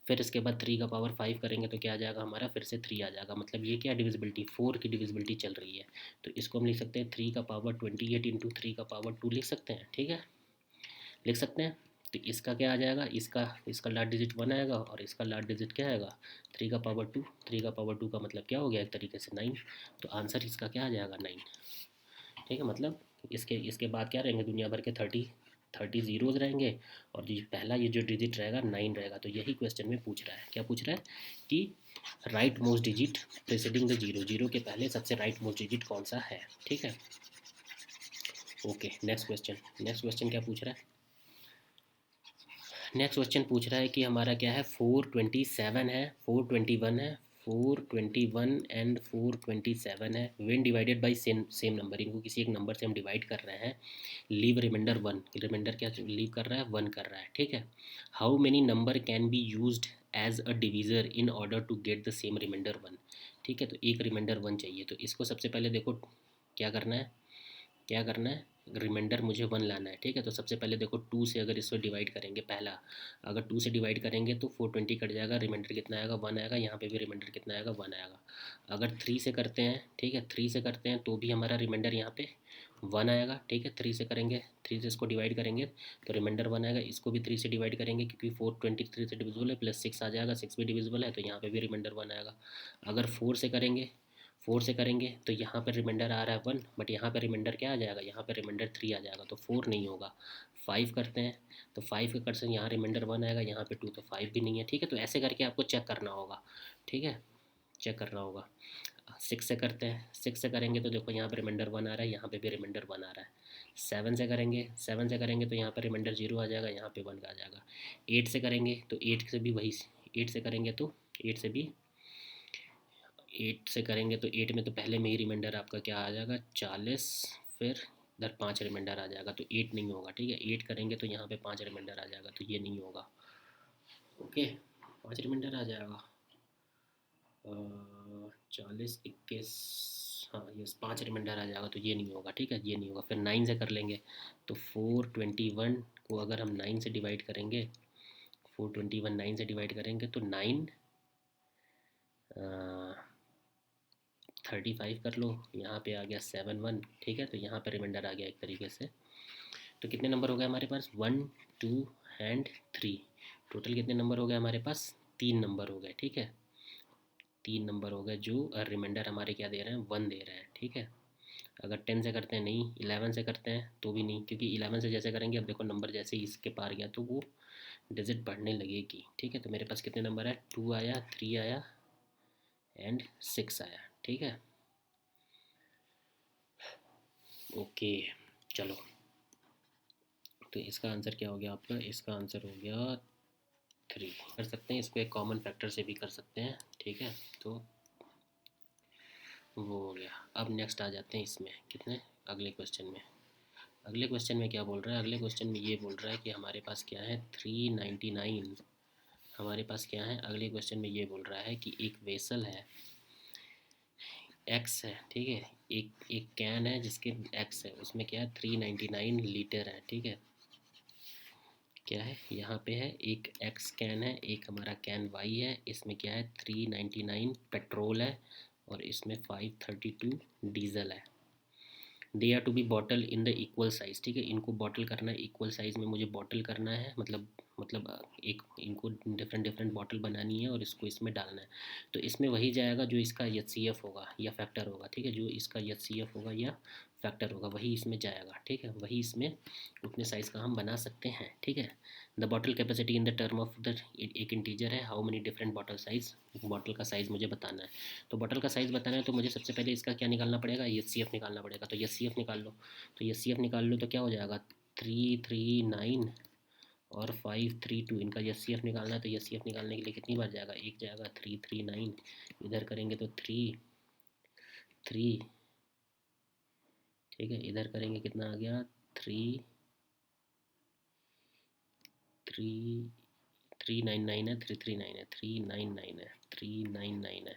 Speaker 1: फिर इसके बाद 3 का पावर 5 करेंगे तो क्या आ जाएगा हमारा, फिर से 3 आ जाएगा। मतलब ये क्या डिविजिबिलिटी, 4 की डिविजिबिलिटी चल रही है। तो इसको हम लिख सकते हैं 3 का पावर 28 इंटू 3 का पावर 2 लिख सकते हैं, ठीक है, लिख सकते हैं। तो इसका क्या आ जाएगा, इसका इसका लास्ट डिजिट 1 आएगा और इसका लास्ट डिजिट क्या आएगा 3 का पावर 2। 3 का पावर 2 का मतलब क्या हो गया, एक तरीके से 9। तो आंसर इसका क्या आ जाएगा 9, ठीक है। मतलब इसके इसके बाद क्या रहेंगे, दुनिया भर के 30 ज़ीरोज़ रहेंगे और जो पहला ये जो डिजिट रहेगा 9 रहेगा। तो यही क्वेश्चन में पूछ रहा है, क्या पूछ रहा है कि right most digit presiding the zero, zero के पहले सबसे राइट मोस्ट डिजिट कौन सा है, ठीक है। Okay, next question. Next question क्या पूछ रहा है, नेक्स्ट क्वेश्चन पूछ रहा है कि हमारा क्या है 427 है, 421 है, 421 एंड 427 है, when divided by same same number, इनको किसी एक नंबर से हम डिवाइड कर रहे हैं। लीव रिमाइंडर 1, रिमाइंडर क्या लीव कर रहा है 1 कर रहा है, ठीक है। How many number can be used as a divisor in order to get the same remainder 1, ठीक है। तो एक रिमाइंडर 1 चाहिए, तो इसको सबसे पहले देखो क्या करना है, क्या करना है, रिमाइंडर मुझे 1 लाना है, ठीक है। तो सबसे पहले देखो 2 से अगर इसको डिवाइड करेंगे, पहला अगर 2 से डिवाइड करेंगे तो 420 कट जाएगा, रिमाइंडर कितना आएगा 1 आएगा, यहाँ पे भी रिमाइंडर कितना आएगा 1 आएगा। अगर 3 से करते हैं, ठीक है, 3 से करते हैं तो भी हमारा रिमाइंडर यहाँ पे 1 आएगा, ठीक है। 3 से करेंगे, 3 से इसको डिवाइड करेंगे तो रिमाइंडर 1 आएगा। इसको भी 3 से डिवाइड करेंगे क्योंकि 423 से डिविजिबल है, प्लस 6 आ जाएगा, 6 भी डिविजिबल है तो यहाँ पे भी रिमाइंडर 1 आएगा। अगर 4 से करेंगे, 4 से करेंगे तो यहाँ पर रिमाइंडर आ रहा है 1, बट यहाँ पर रिमाइंडर क्या आ जाएगा, यहाँ पर रिमाइंडर 3 आ जाएगा, तो 4 नहीं होगा। 5 करते हैं तो 5 के कर से यहाँ रिमाइंडर 1 आएगा, यहाँ पे 2 तो 5 भी नहीं है, ठीक है। तो ऐसे करके आपको चेक करना होगा, ठीक है, चेक करना होगा। 6 से करते हैं, 6 से करेंगे तो देखो यहाँ पर रिमाइंडर 1 आ रहा है, यहाँ पे भी रिमाइंडर 1 आ रहा है। 7 से करेंगे, 7 से करेंगे तो यहाँ पर रिमाइंडर 0 आ जाएगा, यहाँ पे 1 आ जाएगा। 8 से करेंगे तो 8 से भी वही, 8 से करेंगे तो 8 से भी, 8 से करेंगे तो 8 में तो पहले में ही रिमाइंडर आपका क्या आ जाएगा 40, फिर इधर 5 रिमाइंडर आ जाएगा, तो 8 नहीं होगा, ठीक है। 8 करेंगे तो यहाँ पे 5 रिमाइंडर आ जाएगा, तो ये नहीं होगा। ओके, 5 रिमाइंडर आ जाएगा, 40 21, हाँ ये 5 रिमाइंडर आ जाएगा, तो ये नहीं होगा, ठीक है, ये नहीं होगा। फिर 9 से कर लेंगे तो 421 को अगर हम 9 से डिवाइड करेंगे, 421 9 से डिवाइड करेंगे तो 9 35 कर लो, यहाँ पे आ गया 7 1, ठीक है। तो यहाँ पे रिमाइंडर आ गया एक तरीके से। तो कितने नंबर हो गए हमारे पास 1 2 एंड 3, टोटल कितने नंबर हो गए हमारे पास 3 नंबर हो गए, ठीक है। 3 नंबर हो गए जो रिमाइंडर हमारे क्या दे रहे हैं 1 दे रहे हैं, ठीक है। अगर 10 से करते हैं नहीं, 11 से करते हैं तो भी नहीं, क्योंकि 11 से जैसे करेंगे अब देखो नंबर जैसे ही इसके पार गया तो वो डिजिट बढ़ने लगेगी, ठीक है। तो मेरे पास कितने नंबर है 2 आया, 3 आया एंड 6 आया, ठीक है। ओके, चलो, तो इसका आंसर क्या हो गया आपका, इसका आंसर हो गया 3। कर सकते हैं इसको एक कॉमन फैक्टर से भी कर सकते हैं, ठीक है। तो वो हो गया। अब नेक्स्ट आ जाते हैं इसमें कितने, अगले क्वेश्चन में। अगले क्वेश्चन में क्या बोल रहा है, अगले क्वेश्चन में ये बोल रहा है कि हमारे पास क्या है 399, हमारे पास क्या है, अगले क्वेश्चन में ये बोल रहा है कि एक वेसल है, एक्स है, ठीक है, एक एक कैन है जिसके एक्स है, उसमें क्या है 399 लीटर है, ठीक है। क्या है यहाँ पे है एक एक्स कैन है, एक हमारा कैन वाई है, इसमें क्या है 399 पेट्रोल है और इसमें 532 डीजल है। They are to be bottle in the equal size, ठीक है, इनको बॉटल करना है इक्वल साइज़ में, मुझे बॉटल करना है, मतलब एक इनको डिफरेंट डिफरेंट बॉटल बनानी है और इसको इसमें डालना है। तो इसमें वही जाएगा जो इसका एच सी एफ होगा या फैक्टर होगा, ठीक है, जो इसका एच सी एफ होगा या फैक्टर होगा वही इसमें जाएगा, ठीक है, वही इसमें उतने साइज़ का हम बना सकते हैं, ठीक है। The bottle capacity in the term of the, एक इंटीजर है, how many different bottle size, bottle का साइज़ मुझे बताना है। तो बॉटल का साइज़ बताना है तो मुझे सबसे पहले इसका क्या निकालना पड़ेगा, एच सी एफ निकालना पड़ेगा। तो एच सी एफ निकाल लो, तो एच सी एफ निकाल लो तो क्या हो जाएगा 339 और 532, इनका एच सी एफ निकालना है। तो एच सी एफ निकालने के लिए कितनी बार जाएगा, एक जाएगा, 339 इधर करेंगे तो 3 ठीक है, इधर करेंगे कितना आ गया 3 3 399 है, 339 है, 399 है, 399 है,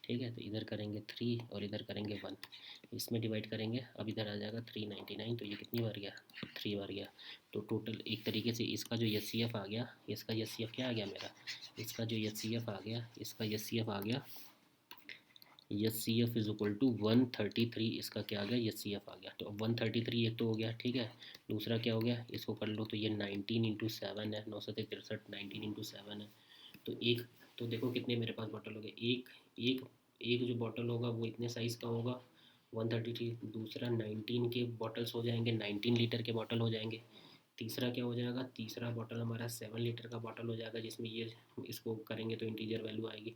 Speaker 1: ठीक है, तो इधर करेंगे 3 और इधर करेंगे 1, इसमें डिवाइड करेंगे, अब इधर आ जाएगा 399, तो ये कितनी बार गया, 3 बार गया। तो टोटल एक तरीके से इसका जो एच सी एफ आ गया, इसका एच सी एफ क्या आ गया मेरा, इसका जो एच सी एफ आ गया, इसका एच सी एफ आ गया, H C F is equal to 133, इसका क्या आ गया, एच सी एफ आ गया। तो अब 133 एक तो हो गया, ठीक है, दूसरा क्या हो गया, इसको कर लो, तो ये 19 × 7 है, 963, 19 × 7 है। तो एक, तो देखो कितने मेरे पास बॉटल हो गए, एक एक एक जो बॉटल होगा वो इतने साइज़ का होगा 133, दूसरा 19 के बॉटल्स हो जाएंगे, 19 लीटर के बॉटल हो जाएंगे, तीसरा क्या हो जाएगा, तीसरा बॉटल हमारा 7 लीटर का बॉटल हो जाएगा, जिसमें ये इसको करेंगे तो इंटीजर वैल्यू आएगी,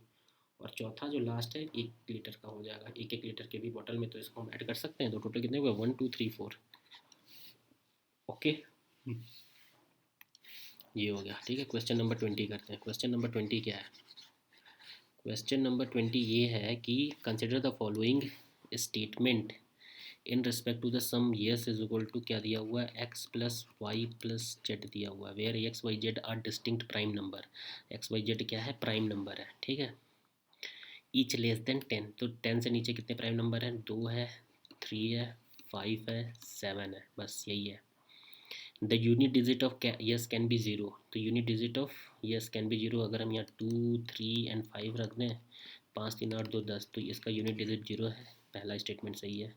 Speaker 1: और चौथा जो लास्ट है 1 लीटर का हो जाएगा, 1 1 लीटर के भी बॉटल में, तो इसको हम ऐड कर सकते हैं, तो टोटल कितने हुए, 1 2 3 4। ओके, ये हो गया, ठीक है। क्वेश्चन नंबर 20 करते हैं। क्वेश्चन नंबर 20 क्या है, क्वेश्चन नंबर 20 ये है कि consider the following statement in respect to the sum S is equal to, क्या दिया हुआ है, x plus Y plus Z दिया हुआ है, where X Y Z are distinct prime number, X Y Z क्या है, प्राइम नंबर है, ठीक है। ईच लेस देन 10, तो 10 से नीचे कितने प्राइम नंबर हैं, 2 है, 3 है, 5 है, 7 है, बस यही है। The unit digit of S can be zero, तो unit digit of S can be zero, अगर हम यहाँ 2 3 एंड 5 रख दें, 5 3 8 2 10, तो इसका यूनिट डिजिट जीरो है, पहला स्टेटमेंट सही है।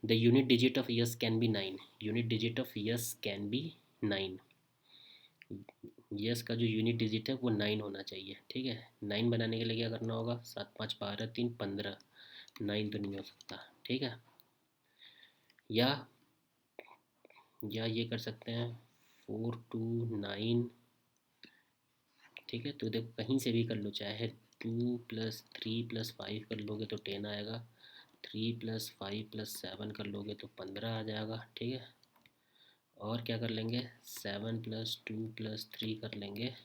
Speaker 1: The unit digit of S can B 9, unit digit of S can B 9, yes का जो यूनिट डिजिट है वो 9 होना चाहिए, ठीक है। 9 बनाने के लिए क्या करना होगा, 7 5 12 3 15, 9 तो नहीं हो सकता, ठीक है। या ये कर सकते हैं 4 2 9, ठीक है। तो देखो कहीं से भी कर लो, चाहे 2 + 3 + 5 कर लोगे तो 10 आएगा, 3 + 5 + 7 कर लोगे तो 15 आ जाएगा, ठीक है। और क्या कर लेंगे, 7 + 2 + 3 कर लेंगे,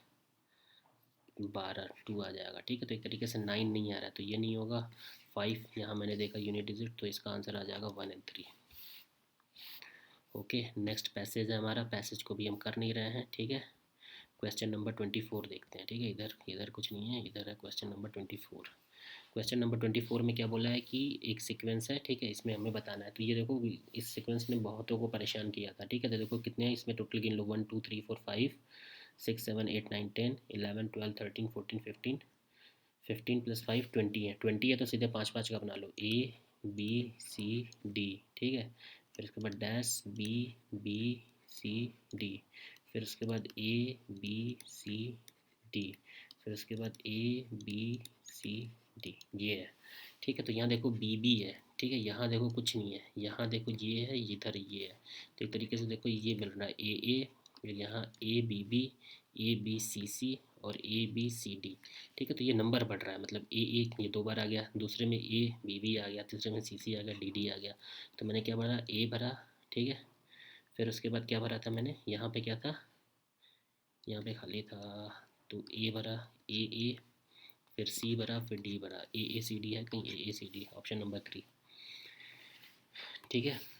Speaker 1: 12 2 आ जाएगा, ठीक है। तो एक तरीके से 9 नहीं आ रहा है, तो ये नहीं होगा। 5 यहाँ मैंने देखा यूनिट डिजिट, तो इसका आंसर आ जाएगा 1 और 3। ओके, नेक्स्ट पैसेज है हमारा, पैसेज को भी हम कर नहीं रहे हैं, ठीक है। क्वेश्चन नंबर 24 देखते हैं, ठीक है। इधर इधर कुछ नहीं है, इधर है क्वेश्चन नंबर 24। क्वेश्चन नंबर 24 में क्या बोला है कि एक सीक्वेंस है, ठीक है, इसमें हमें बताना है। तो ये देखो इस सीक्वेंस ने बहुतों को परेशान किया था, ठीक है। तो देखो कितने हैं इसमें, टोटल गिन लो, 1 2 3 4 5 6 7 8 9 10 11 12 13 14 15, 15 + 5 20 है, 20 है, तो सीधे 5 5 का बना लो, ए बी सी डी, ठीक है। फिर उसके बाद dash B B C D, फिर उसके बाद ए बी सी डी, फिर उसके बाद ए बी सी डी, ये है, ठीक है। तो यहाँ देखो बी बी है, ठीक है, यहाँ देखो कुछ नहीं है, यहाँ देखो ये है, इधर ये है, तो एक तरीके से देखो ये मिल रहा है ए, फिर यहाँ ए बी सी सी और ए बी सी डी, ठीक है। तो ये नंबर बढ़ रहा है, मतलब ए ये 2 बार आ गया, दूसरे में ए बी बी आ गया, तीसरे में सी सी आ गया, डी डी आ गया। तो मैंने क्या भरा, ए भरा, ठीक है। फिर उसके बाद क्या भरा था मैंने, यहाँ पे क्या था, यहाँ पे खाली था, तो ए भरा, ए फिर सी भरा, फिर डी भरा, ए सी डी है कहीं, ए सी डी, ऑप्शन नंबर 3, ठीक है।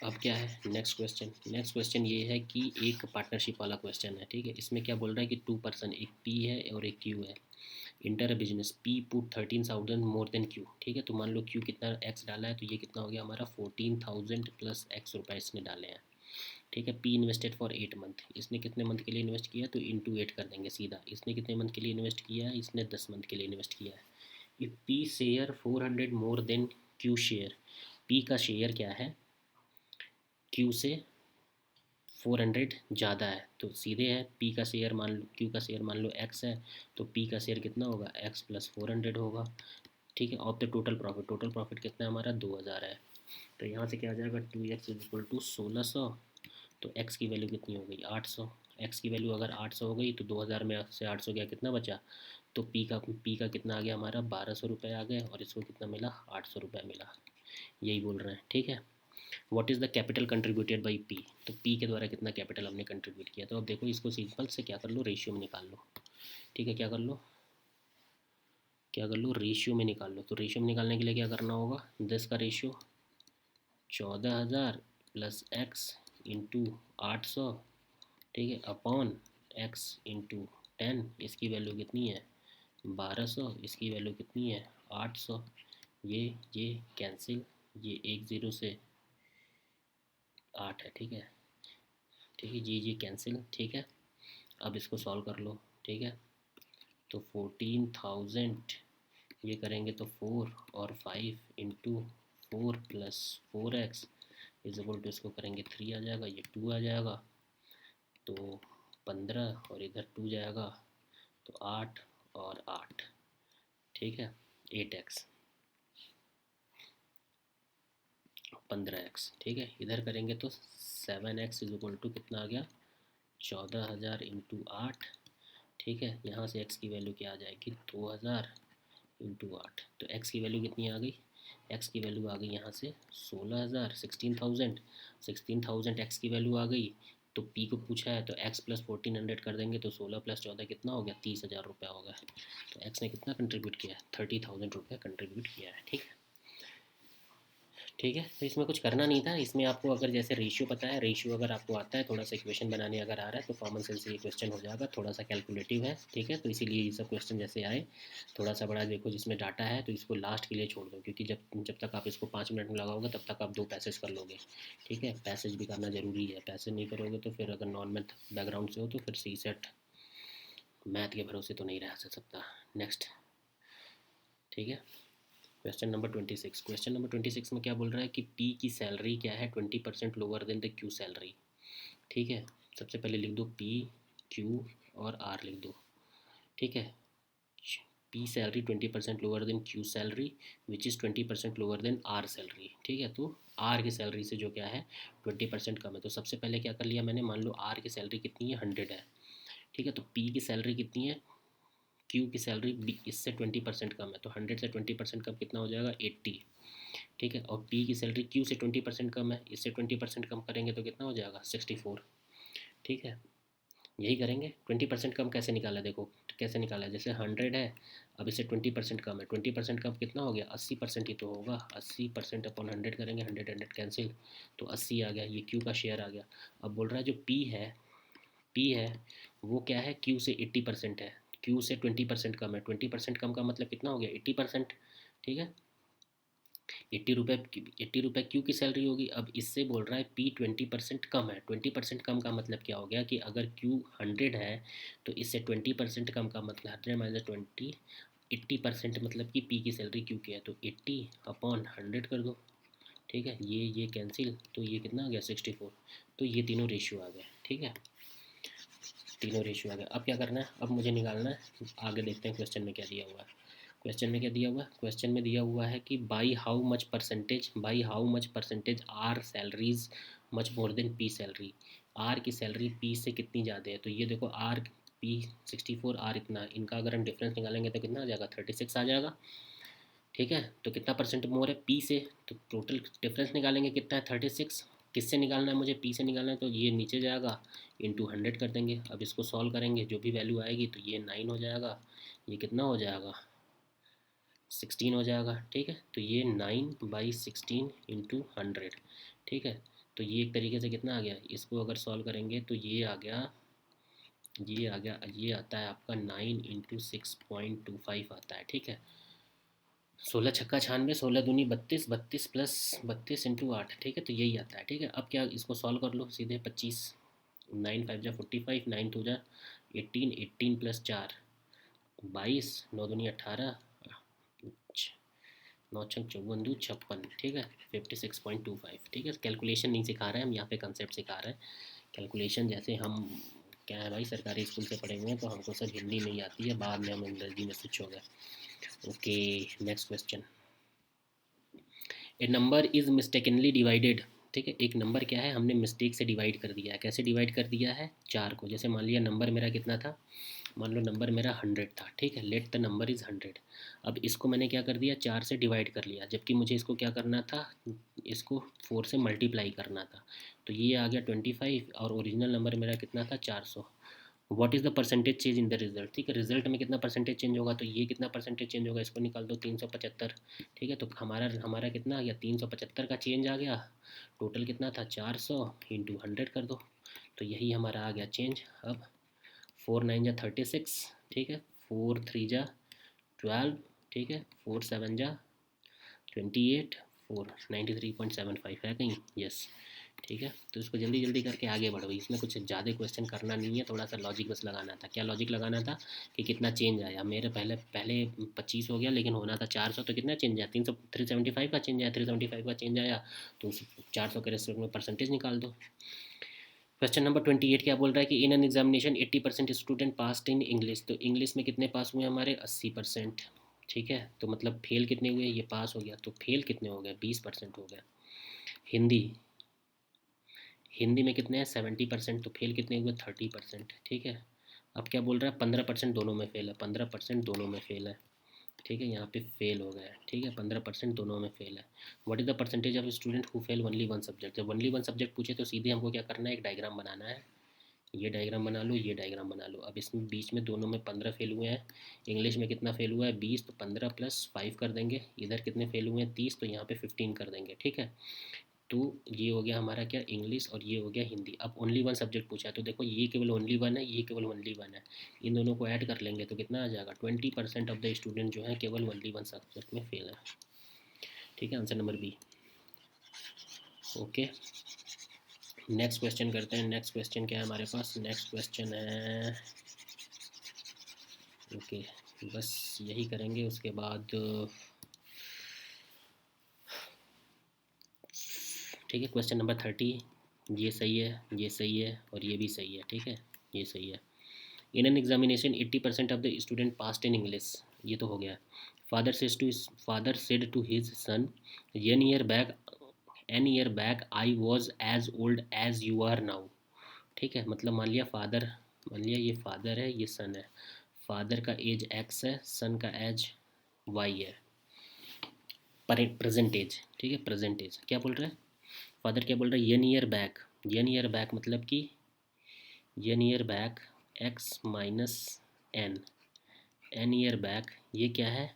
Speaker 1: अब क्या है नेक्स्ट क्वेश्चन, नेक्स्ट क्वेश्चन ये है कि एक पार्टनरशिप वाला क्वेश्चन है, ठीक है। इसमें क्या बोल रहा है कि 2 पर्सन, एक पी है और एक क्यू है, inter a business, P put 13,000 more than Q, ठीक है। तो मान लो क्यू कितना एक्स डाला है, तो ये कितना हो गया हमारा 14,000 + एक्स रुपये इसने डाले हैं, ठीक है। पी इन्वेस्टेड फॉर 8 मंथ, इसने कितने मंथ के लिए इन्वेस्ट किया, तो इंटू 8 कर देंगे सीधा, इसने कितने मंथ के लिए इन्वेस्ट किया है, इसने 10 मंथ के लिए इन्वेस्ट किया है। If P share 400 more than Q share, P का शेयर क्या है, क्यू से 400 ज़्यादा है, तो सीधे है, पी का शेयर मान लो, क्यू का शेयर मान लो एक्स है, तो पी का शेयर कितना होगा, एक्स + 400 होगा, ठीक है। Of the total profit, total profit कितना है हमारा, 2000 है। तो यहाँ से क्या आ जाएगा, 2x = 1600, तो x की वैल्यू कितनी हो गई, 800, x की वैल्यू अगर 800 हो गई, तो 2000 में से 800 गया, कितना बचा, तो पी का कितना आ गया हमारा, 1200 रुपये आ गए, और इसको कितना मिला, 800 रुपये मिला, यही बोल रहे हैं, ठीक है। What is the capital contributed by P, तो पी के द्वारा कितना कैपिटल हमने कंट्रीब्यूट किया। तो अब देखो इसको सिंपल से क्या कर लो, रेशियो में निकाल लो, ठीक है। क्या कर लो, रेशियो में निकाल लो। तो रेशियो में निकालने के लिए क्या करना होगा, 10 का रेशियो 14,000 + एक्स इंटू 800, ठीक है, अपॉन एक्स इंटू 10, इसकी वैल्यू कितनी है, 1200, इसकी वैल्यू कितनी है 800। ये कैंसिल, ये एक ज़ीरो से 8 है, ठीक है। ठीक है जी, कैंसिल, ठीक है। अब इसको सॉल्व कर लो, ठीक है। तो 14,000 ये करेंगे तो 4 और 5 into 4 plus 4x is equal to, इसको करेंगे 3 आ जाएगा, ये 2 आ जाएगा, तो 15 और इधर 2 जाएगा, तो 8 और 8, ठीक है। 8x 15x, ठीक है। इधर करेंगे तो 7x इज इक्वल टू कितना आ गया 14,000 इंटू 8, ठीक है। यहाँ से x की वैल्यू क्या आ जाएगी 2,000 इंटू 8, तो x की वैल्यू कितनी आ गई, x की वैल्यू आ गई यहाँ से 16,000, 16,000 x की वैल्यू आ गई। तो p को पूछा है तो x प्लस 1400 कर देंगे, तो 16 प्लस 14 कितना हो गया 30,000 रुपया हो गया। तो x ने कितना कंट्रीब्यूट किया है 30,000 रुपया कंट्रीब्यूट किया है, ठीक है। ठीक है, तो इसमें कुछ करना नहीं था। इसमें आपको अगर जैसे रेशियो पता है, रेशियो अगर आपको आता है, थोड़ा सा इक्वेशन बनाने अगर आ रहा है, तो कॉमन सेंस से ये क्वेश्चन हो जाएगा। थोड़ा सा कैलकुलेटिव है, ठीक है, तो इसीलिए ये सब क्वेश्चन जैसे आए थोड़ा सा बड़ा देखो। जिसमें डाटा है तो इसको लास्ट के लिए छोड़ दो, क्योंकि जब जब तक आप इसको 5 मिनट में लगाओगे तब तक आप 2 पैसेज कर लोगे, ठीक है। पैसेज भी करना ज़रूरी है, पैसेज नहीं करोगे तो फिर अगर नॉन मैथ बैकग्राउंड से हो तो फिर सी सेट मैथ के भरोसे तो नहीं रह सकता। नेक्स्ट, ठीक है। क्वेश्चन नंबर 26, क्वेश्चन नंबर 26 में क्या बोल रहा है कि पी की सैलरी क्या है 20% lower then the Q salary, ठीक है। सबसे पहले लिख दो पी, क्यू और आर लिख दो, ठीक है। P salary 20% lower than Q salary which is 20% lower than R salary, ठीक है। तो आर की सैलरी से जो क्या है 20% कम है, तो सबसे पहले क्या कर लिया मैंने, मान लो आर की सैलरी कितनी है 100 है, ठीक है। तो पी की सैलरी कितनी है, क्यू की सैलरी इससे 20% कम है, तो 100 से 20% कम कितना हो जाएगा 80, ठीक है। और पी की सैलरी क्यू से 20% कम है, इससे 20% कम करेंगे तो कितना हो जाएगा 64, ठीक है। यही करेंगे। 20% कम कैसे निकाला, देखो कैसे निकाला, जैसे 100 है, अब इससे 20% कम है, 20% कम कितना हो गया 80% ही तो होगा। 80% अपॉन 100 करेंगे, 100 100 कैंसिल, तो 80 आ गया, ये क्यू का शेयर आ गया। अब बोल रहा है जो पी है वो क्या है क्यू से 80% है, क्यू से 20% कम है, 20% कम का मतलब कितना हो गया 80%, ठीक है। 80 रुपये, 80 रुपये क्यू की सैलरी होगी। अब इससे बोल रहा है पी 20% कम है, 20% कम का मतलब क्या हो गया कि अगर क्यू 100 है तो इससे 20% कम का मतलब 100 - 20 80% मतलब कि पी की सैलरी क्यू की है, तो 80 अपॉन 100 कर दो, ठीक है। ये कैंसिल, तो ये कितना आ गया 64, तो ये तीनों रेशियो आ गए, ठीक है। तीनों रेशियो आ गए। अब क्या करना है, अब मुझे निकालना है, आगे देखते हैं क्वेश्चन में क्या दिया हुआ है। क्वेश्चन में क्या दिया हुआ है, क्वेश्चन में दिया हुआ है कि by how much percentage are salaries much more than P salary, R की सैलरी पी से कितनी ज़्यादा है। तो ये देखो आर पी 64, आर इतना, इनका अगर हम डिफरेंस निकालेंगे तो कितना आ जाएगा 36 आ जाएगा, ठीक है। तो कितना परसेंट मोर है पी से, तो टोटल डिफरेंस निकालेंगे कितना है 36। किससे निकालना है मुझे, पी से निकालना है, तो ये नीचे जाएगा इंटू 100 कर देंगे। अब इसको सॉल्व करेंगे, जो भी वैल्यू आएगी तो ये 9 हो जाएगा, ये कितना हो जाएगा 16 हो जाएगा, ठीक है। तो ये 9/16 इंटू 100, ठीक है। तो ये एक तरीके से कितना आ गया, इसको अगर सॉल्व करेंगे तो ये आ गया, ये आता है आपका 9 इंटू 6.25 आता है, ठीक है। 16 छक्का 96, 16 दूनी 32, 32 प्लस 32 इंटू 8, ठीक है। तो यही आता है, ठीक है। अब क्या इसको सॉल्व कर लो सीधे, 25, 9 5 जा 45, 9 2 जा 18, 18 प्लस 4 22, 9 दूनी 18, 9 छक 54 56, ठीक है। 56.25, ठीक है। कैलकुलेशन नहीं सिखा रहे हैं हम यहाँ पे, कंसेप्ट सिखा रहे हैं। कैलकुलेशन जैसे हम क्या है भाई, सरकारी स्कूल से पढ़े हुए हैं तो हमको सब हिंदी नहीं आती है, बाद में हम अंग्रेजी में स्विच हो गए। Okay, next question. A number is mistakenly divided, ठीक है। एक नंबर क्या है हमने मिस्टेक से डिवाइड कर दिया है, कैसे डिवाइड कर दिया है 4 को। जैसे मान लिया नंबर मेरा कितना था, मान लो नंबर मेरा 100 था, ठीक है। Let the number is 100। अब इसको मैंने क्या कर दिया 4 से डिवाइड कर लिया, जबकि मुझे इसको क्या करना था, इसको 4 से मल्टीप्लाई करना था। तो ये आ गया 25 और ओरिजिनल नंबर मेरा कितना था 400। What is the percentage change in the result, ठीक है। रिजल्ट में कितना परसेंटेज चेंज होगा, तो ये कितना परसेंटेज चेंज होगा, इसको निकाल दो 375, ठीक है। तो हमारा हमारा कितना आ गया 375 का चेंज आ गया। टोटल कितना था 400 इंटू 100 कर दो, तो यही हमारा आ गया चेंज। अब 4 9 जा 36, ठीक है। 4 3 जा 12, ठीक है, 4 7 जा 28, 4 93.75 है कहीं, यस। ठीक है, तो इसको जल्दी जल्दी करके आगे बढ़ो, इसमें कुछ ज़्यादा क्वेश्चन करना नहीं है, थोड़ा सा लॉजिक बस लगाना था। क्या लॉजिक लगाना था कि कितना चेंज आया, मेरे पहले पहले 25 हो गया लेकिन होना था 400, तो कितना चेंज आया, 300 375 का चेंज आया, 375 का चेंज आया, तो उस 400 के रेस्पेक्ट में परसेंटेज निकाल दो। क्वेश्चन नंबर 28 क्या बोल रहा है कि इन an examination 80% student pass in English, तो इंग्लिश में कितने पास हुए हमारे 80%। ठीक है, तो मतलब फेल कितने हुए, ये पास हो गया, तो फेल कितने हो गए 20% हो गए। हिंदी, हिंदी में कितने हैं 70%, तो फेल कितने हुए 30%। ठीक है, अब क्या बोल रहा है 15% दोनों में फेल है, 15% दोनों में फेल है। ठीक है, यहाँ पे फेल हो गया है। ठीक है, 15% दोनों में फेल है। What is the percentage of student who fail only one subject, जब ओनली वन सब्जेक्ट पूछे तो सीधे हमको क्या करना है, एक डायग्राम बनाना है। ये डायग्राम बना लो, ये डायग्राम बना लो। अब इसमें बीच में दोनों में 15 फेल हुए हैं, इंग्लिश में कितना फेल हुआ है 20, तो 15 + 5 कर देंगे। इधर कितने फेल हुए हैं 30, तो यहाँ पे 15 कर देंगे। ठीक है, तो ये हो गया हमारा क्या, इंग्लिश, और ये हो गया हिंदी। अब ओनली वन सब्जेक्ट पूछा है, तो देखो ये केवल ओनली वन है, ये केवल ओनली वन है, इन दोनों को ऐड कर लेंगे तो कितना आ जाएगा, 20% ऑफ द स्टूडेंट जो है केवल ओनली वन सब्जेक्ट में फेल है। ठीक है, answer number B. Okay, next question करते हैं। नेक्स्ट क्वेश्चन क्या है हमारे पास, नेक्स्ट क्वेश्चन है, ओके, बस यही करेंगे, उसके बाद ठीक है। क्वेश्चन नंबर 30, ये सही है, ये सही है, और ये भी सही है। ठीक है, ये सही है। In an examination 80% of the student passed in English, ये तो हो गया। Father said to his son, n year back I was as old as you are now. ठीक है, मतलब मान लिया फादर, मान लिया ये फादर है, ये सन है। फादर का एज एक्स है, सन का एज वाई है, प्रेजेंट एज। ठीक है, प्रेजेंट एज क्या बोल रहा है, फादर क्या बोल रहा है, yen year back, yen year back मतलब कि yen year back x minus n, n year back ये क्या है,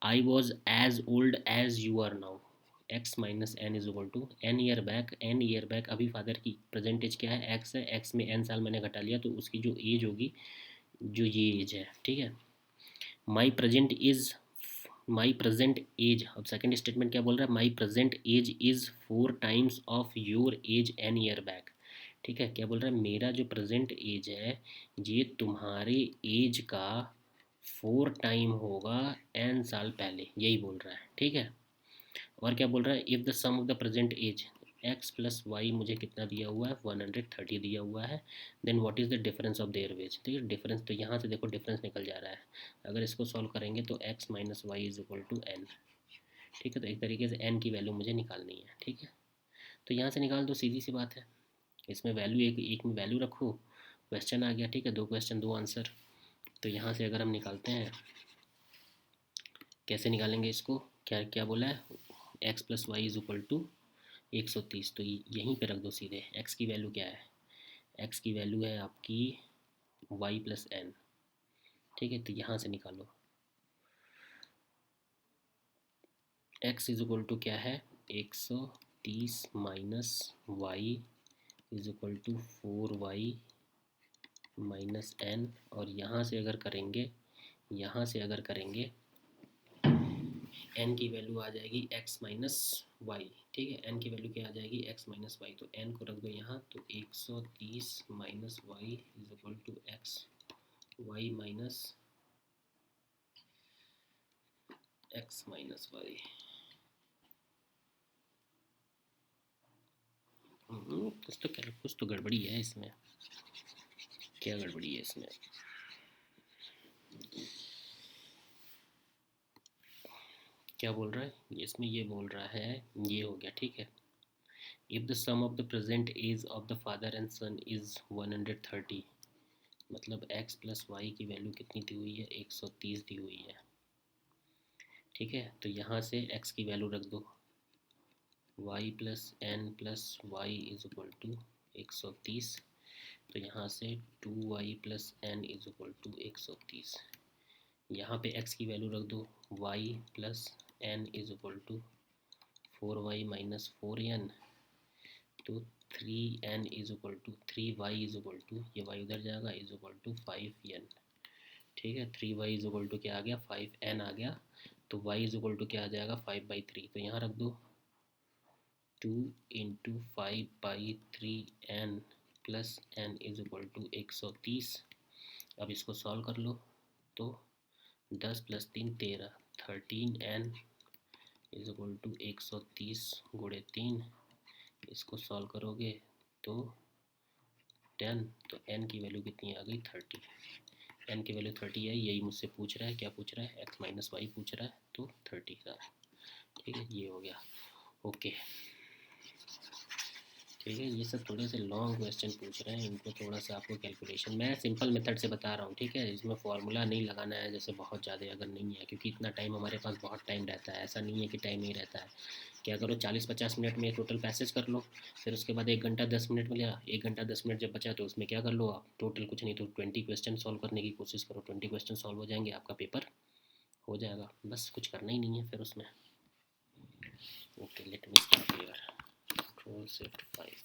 Speaker 1: I was as old as you are now, x minus n is equal to n year back. N year back अभी father की present age क्या है, x है, x में N साल मैंने घटा लिया, तो उसकी जो एज होगी, जो ये एज है। ठीक है, my present is, my present age, अब सेकेंड स्टेटमेंट क्या बोल रहा है, my present age is 4 times of your age n year back. ठीक है, क्या बोल रहा है, मेरा जो प्रेजेंट एज है ये तुम्हारे एज का 4 टाइम होगा एन साल पहले, यही बोल रहा है। ठीक है, और क्या बोल रहा है, if the sum of the present age x plus y, मुझे कितना दिया हुआ है 130 दिया हुआ है, then what is the difference of their ages. ठीक है, डिफरेंस तो यहाँ से देखो डिफरेंस निकल जा रहा है, अगर इसको सॉल्व करेंगे तो x minus y is equal to N. ठीक है, तो एक तरीके से एन की वैल्यू मुझे निकालनी है। ठीक है, तो यहाँ से निकाल दो, सीधी सी बात है। इसमें वैल्यू एक एक में वैल्यू रखो, क्वेश्चन आ गया। ठीक है, 2 क्वेश्चन 2 आंसर। तो यहाँ से अगर हम निकालते हैं, कैसे निकालेंगे इसको, क्या क्या बोला है, x plus y is equal to 130, तो यहीं पे रख दो सीधे। एक्स की वैल्यू क्या है, एक्स की वैल्यू है आपकी वाई प्लस एन। ठीक है, तो यहाँ से निकालो, एक्स इज इक्वल टू क्या है 130 minus y is equal to 4y minus n, और यहाँ से अगर करेंगे, यहाँ से अगर करेंगे एन की वैल्यू आ जाएगी x माइनस वाई। ठीक है, एन की वैल्यू क्या आ जाएगी x माइनस वाई, तो एन को रख दो यहाँ, तो 130 minus y is equal to x y minus x minus y. कुछ तो गड़बड़ी है इसमें, क्या गड़बड़ी है इसमें, क्या बोल रहा है इसमें, ये बोल रहा है, ये हो गया। ठीक है, if the sum of the present age of the father and son is 130, मतलब x प्लस वाई की वैल्यू कितनी दी हुई है 130 दी हुई है। ठीक है, तो यहाँ से x की वैल्यू रख दो, y plus n plus y is equal to 130, तो यहाँ से 2y plus n is equal to 130। यहाँ पे x की वैल्यू रख दो, y plus n is equal to 4y minus 4n, तो 3n is equal to 3y is equal to, ये y उधर जाएगा, इज इक्वल टू 5n। ठीक है। 3y इज इक्वल टू क्या आ गया, 5n आ गया। तो y इज इक्वल टू क्या आ जाएगा, 5/3। तो यहाँ रख दो 2 into 5/3n plus n is equal to 130। अब इसको सॉल्व कर लो। तो 10 + 3 13, 13n इज इक्वल टू 130 गुणे 3। इसको सॉल्व करोगे तो 10, तो n की वैल्यू कितनी आ गई, 30। n की वैल्यू 30 है, यही मुझसे पूछ रहा है, क्या पूछ रहा है, x माइनस वाई पूछ रहा है, तो 30 का। ठीक है, ये हो गया। ओके, ठीक है। ये सब थोड़े से लॉन्ग क्वेश्चन पूछ रहे हैं, इनको थोड़ा सा आपको कैलकुलेशन, मैं सिंपल मेथड से बता रहा हूँ, ठीक है। इसमें फार्मूला नहीं लगाना है जैसे बहुत ज़्यादा, अगर नहीं है, क्योंकि इतना टाइम हमारे पास बहुत टाइम रहता है, ऐसा नहीं है कि टाइम नहीं रहता है। क्या करो, 40-50 मिनट में टोटल पैसेज कर लो, फिर उसके बाद 1 घंटा 10 मिनट मिला, 1 घंटा 10 मिनट जब बचा तो उसमें क्या कर लो आप, टोटल कुछ नहीं तो 20 क्वेश्चन सॉल्व करने की कोशिश करो। 20 क्वेश्चन सॉल्व हो जाएंगे, आपका पेपर हो जाएगा, बस कुछ करना ही नहीं है फिर उसमें। Okay, let me start here. Control shift 5।